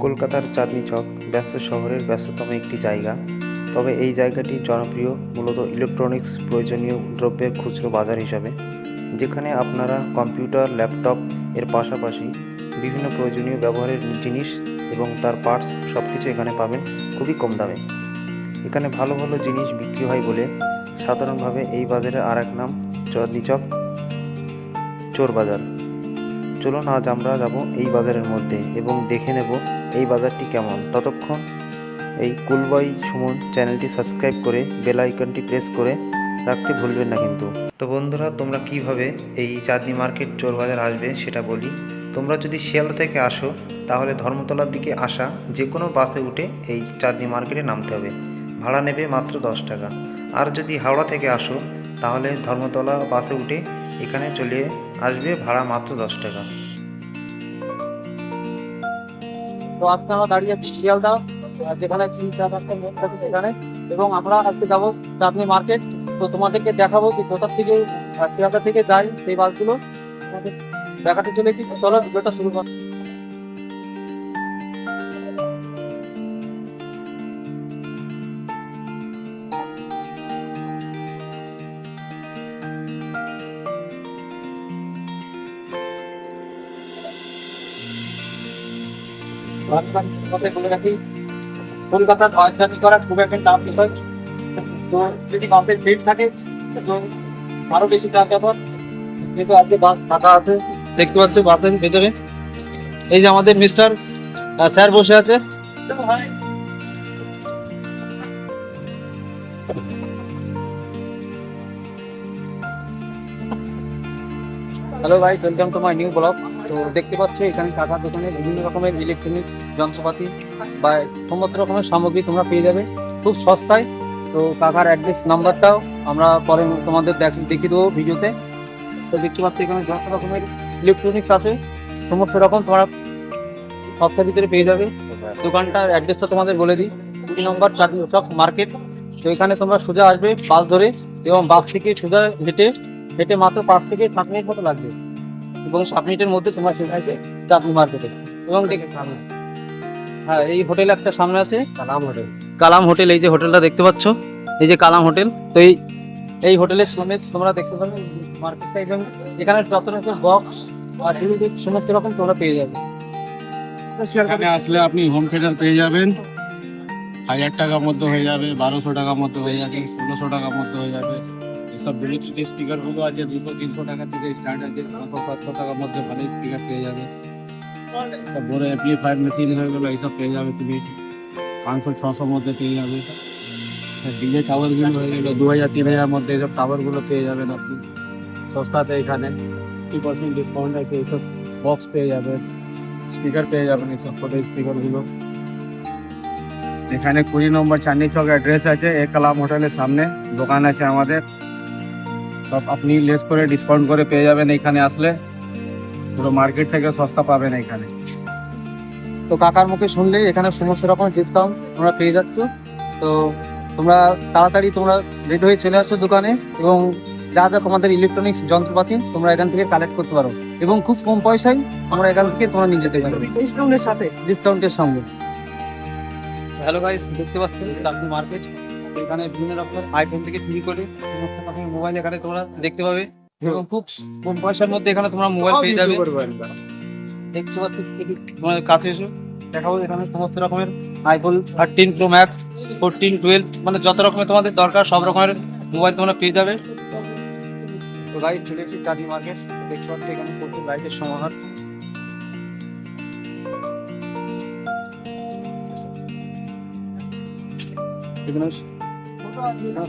কলকাতার চাঁদনী চক ব্যস্ত শহরের ব্যস্ততম একটি জায়গা। তবে এই জায়গাটি জনপ্রিয় মূলত ইলেকট্রনিক্স প্রয়োজনীয় দ্রব্যের খুচরো বাজার হিসাবে, যেখানে আপনারা কম্পিউটার, ল্যাপটপ এর পাশাপাশি বিভিন্ন প্রয়োজনীয় ব্যবহারের জিনিস এবং তার পার্টস সব কিছু এখানে পাবেন খুবই কম দামে। এখানে ভালো ভালো জিনিস বিক্রি হয় বলে সাধারণভাবে এই বাজারের আর এক নাম চাঁদনী চক চোর বাজার। চলুন আজ আমরা যাব এই বাজারের মধ্যে এবং দেখে নেব এই বাজারটি কেমন। ততক্ষণ এই কুলবাই সুমন চ্যানেলটি সাবস্ক্রাইব করে বেল আইকনটি প্রেস করে রাখতে ভুলবেন না কিন্তু। তো বন্ধুরা, তোমরা কিভাবে এই চাঁদনী মার্কেট চোর বাজার আসবে সেটা বলি। তোমরা যদি শিয়ালদা থেকে আসো তাহলে ধর্মতলার দিকে আসা যে কোনো বাসে উঠে এই চাঁদনী মার্কেটে নামতে হবে। ভাড়া নেবে মাত্র 10 টাকা। আর যদি হাওড়া থেকে আসো তাহলে ধর্মতলা বাসে উঠে এখানে চলে আসবে, ভাড়া মাত্র 10 টাকা। তো আজকে আমরা দাঁড়িয়ে আছি শিয়ালদা, যেখানে মোড় থাকে সেখানে, এবং আমরা আজকে যাবো চাঁদনী মার্কেট। তো তোমাদেরকে দেখাবো যে কোথা থেকে শিয়ালদা থেকে যায় সেই বাসগুলো তোমাদের দেখাতে চলেছি। চলো ভিডিওটা শুরু কর। বলে রাখি, কলকাতার বাস জার্নি করা খুব একটা টাফ বিষয়। তো যদি বাসের ভিড় থাকে তো আরো বেশি টাফ ব্যাপার। যেহেতু আজকে বাস ফাঁকা আছে, দেখতে পাচ্ছ বাসের ভেতরে এই যে আমাদের মিস্টার স্যার বসে আছে। হ্যালো ভাই, welcome to my new blog. তো দেখতে পাচ্ছ এখানে কাকার দোকানে বিভিন্ন রকমের ইলেকট্রনিক যন্ত্রপাতি বা সমস্ত রকমের সামগ্রী তোমরা পেয়ে যাবে খুব সস্তায়। তো কাকার অ্যাড্রেস নাম্বারটাও আমরা পরে তোমাদের দেখিয়ে দেবো ভিডিওতে। তো দেখতে পাচ্ছ এখানে যত রকমের ইলেকট্রনিক্স আছে সমস্ত রকম তোমরা সস্তার ভিতরে পেয়ে যাবে। দোকানটার অ্যাড্রেসটা তোমাদের বলে দিই, 2 নম্বর চাঁদনী চক মার্কেট। তো এখানে তোমরা সোজা আসবে বাস ধরে, এবং বাস থেকে সোজা হেঁটে হেঁটে মাত্র 5 থেকে 7 মিনিট মতো লাগবে, এবং 7 মিনিটের মধ্যে তোমরা চলে আসবে চাঁদনী মার্কেটে। এবং দেখে সামনে, হ্যাঁ, এই হোটেল একটা সামনে আছে, কালাম হোটেল। এই যে হোটেলটা দেখতে পাচ্ছ, এই যে কালাম হোটেল। তো এই হোটেলের সামনে তোমরা দেখতে পাবে মার্কেটটা, এবং এখানে যত রকম বক্স আর সমস্ত রকম তোমরা পেয়ে যাবে। এখানে আসলে আপনি হোম থিয়েটার পেয়ে যাবেন 1000 টাকার মধ্যে হয়ে যাবে, 1200 টাকার মধ্যে হয়ে যাবে, 1600 টাকার মধ্যে হয়ে যাবে। এসব ব্লুটুথ স্পিকার গুলো আছে 200-300 টাকা থেকে স্টার্ট আছে, 500-700 টাকার মধ্যে ভালো স্পিকার পেয়ে যাবে। সব বড় অ্যাম্পলিফায়ার মেশিন হয়ে গেলো, এইসব পেয়ে যাবে তুমি 500-600 মধ্যে পেয়ে যাবে। ডিজে টাওয়ার গুলো হয়ে গেলো 2000-3000 মধ্যে, এইসব টাওয়ার গুলো পেয়ে যাবেন আপনি সস্তাতে। এখানে 50% ডিসকাউন্ট আছে, এইসব বক্স পেয়ে যাবেন, স্পিকার পেয়ে যাবেন, এইসব ফটো স্পিকার গুলো। এখানে 20 নম্বর চাঁদনী চক অ্যাড্রেস আছে, এ কালাম হোটেলের সামনে দোকান আছে আমাদের। সব আপনি লেস করে ডিসকাউন্ট করে পেয়ে যাবেন এখানে আসলে, পুরো মার্কেট থেকে সস্তা পাবেন এখানে। তো কাকার মুখে শুনলে এখানে সমস্ত রকম ডিসকাউন্ট তোমরা পেয়ে যাচ্ছ। তো তোমরা তাড়াতাড়ি তোমরা রেডি হয়ে চলে আসো দোকানে, এবং যা যা তোমাদের ইলেকট্রনিক্স যন্ত্রপাতি তোমরা এখান থেকে কালেক্ট করতে পারো, এবং খুব কম পয়সায় তোমরা এখান থেকে তোমরা নিয়ে যেতে পারো ডিসকাউন্টের সঙ্গে। হ্যালো গাইস, দেখতে পাচ্ছ চাঁদনী মার্কেট। এখানে বিভিন্ন রকমের আইফোন থেকে শুরু করে সমস্ত রকমের মোবাইল এখানে তোমরা দেখতে পাবে, এবং খুব কম পয়সার মধ্যে এখানে তোমরা মোবাইল পেয়ে যাবে। দেখতে পাচ্ছ, তোমার কাছে এসো দেখাবো। এখানে সমস্ত রকমের আইফোন 13 প্রো ম্যাক্স, 14, 12 মানে যত রকমের তোমাদের দরকার সব রকমের মোবাইল তোমরা পেয়ে যাবে। তো গাইস, চলে এসেছি চাঁদনী মার্কেট। দেখতে পাচ্ছ এখানে প্রচুর লাইটের সমাহার। এখানে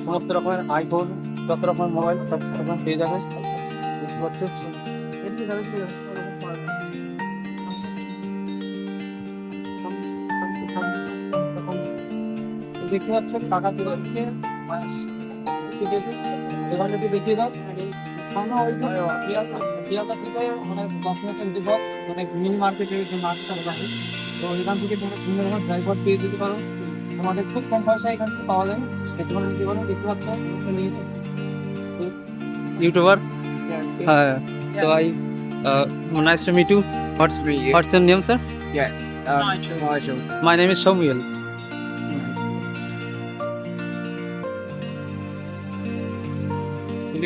সমস্ত রকমের আইফোন, যত রকমের মোবাইল সব রকম পেয়ে যাবে। দেখতে পাচ্ছ দেখতে পাচ্ছেন টাকা তুলে দিকে দোকানটাকে দেখিয়ে দাও। শিয়ালদা থেকে মানে 10 মিনিটের দিবস, মানে মিনি মার্কেটের যে মার্কেটটা আছে, তো এখান থেকে তোমরা বিভিন্ন রকম ড্রাইভার পেয়ে যেতে পারো। তোমাদের খুব কম পয়সা এখান থেকে পাওয়া যায়। বেশি করে নিতে পারো। দেখতে পাচ্ছ ইউটিউবার। হ্যাঁ, তো nice to meet you. What's your name, sir? Yeah, Nigel. My name is Shomil.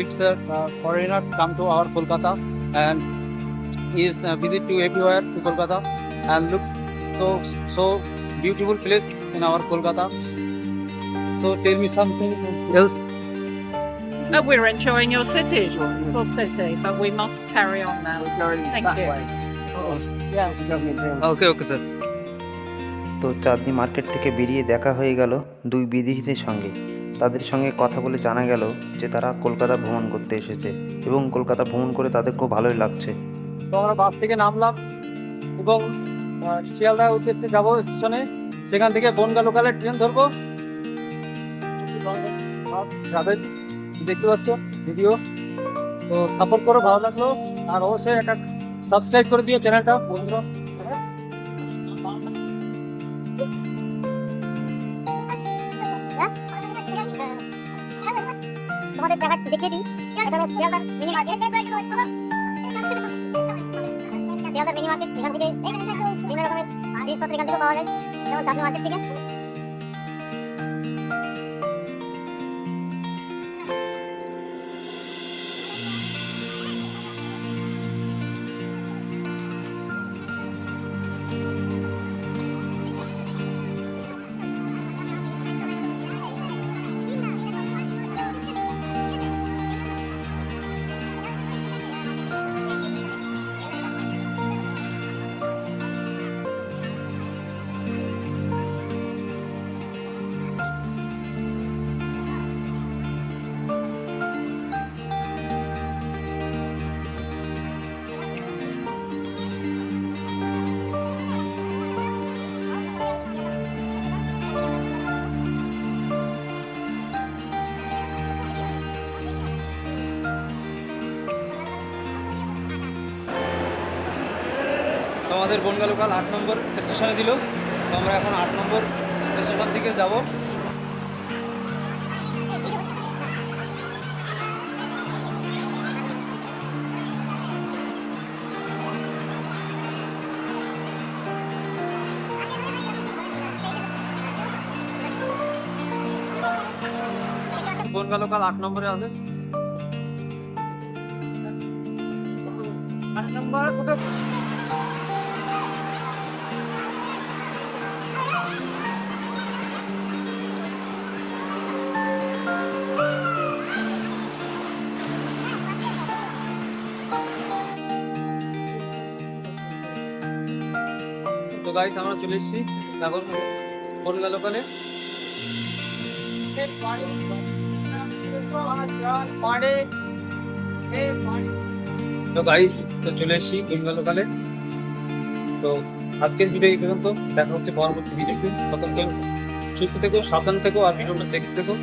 It's a foreigner come to our Kolkata and is visit to everywhere to Kolkata and looks so beautiful place in our Kolkata. So tell me something else. We're enjoying your city, full city, but we must carry on now. Thank you. Okay, sir. তো চাঁদনি market থেকে বেরিয়ে দেখা হয়ে গেল দুই বিদেশিদের সঙ্গে। তাদের সঙ্গে কথা বলে জানা গেল যে তারা কলকাতা ভ্রমণ করতে এসেছে এবং কলকাতা ভ্রমণ করে তাদের খুব ভালোই লাগছে। তো আমরা বাস থেকে নামলাম এবং শিয়ালদা উদ্দেশ্যে যাবো স্টেশনে। সেখান থেকে বনগা লোকালের ট্রেন ধরবো। ট্রাভেল দেখতে পাচ্ছ ভিডিও, তো সাপোর্ট করো, ভালো লাগলো। আর অবশ্যই একটা সাবস্ক্রাইব করে দিও চ্যানেলটা বন্ধুরা। তোমাদের দেখিয়ে দিই, এখানে শিয়ালদার মিনি মার্কেট, শিয়ালদার মিনি মার্কেট। এখান থেকে বিভিন্ন রকমের জিনিসপত্র এখান থেকে পাওয়া যায়, যেমন চাঁদনি মার্কেট থেকে। তো আমাদের বনগা লোকাল 8 নম্বর স্টেশনে দিল। তো আমরা এখন 8 নম্বর স্টেশন দিকে যাব। বনগা লোকাল 8 নম্বরে আছে। 8 নম্বর কোথায়? তো গাইস আমরা চলে এসেছি এখন বনগা লোকালে। তো গাইস তো চলে এসেছি বনগা লোকালে। তো আজকের ভিডিও এই পর্যন্ত, দেখা হচ্ছে পরবর্তী ভিডিওতে। ততক্ষণ সুস্থ থেকো, সাবধান থেকো আর ভিডিওটা দেখতে থেকো।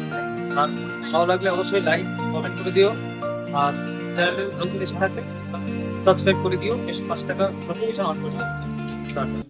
আর ভালো লাগলে অবশ্যই লাইক কমেন্ট করে দিও আর চ্যানেলের নতুন এসে থাকলে সাবস্ক্রাইব করে দিও। 5 টাকা নোটিফিকেশন অন করে দিও।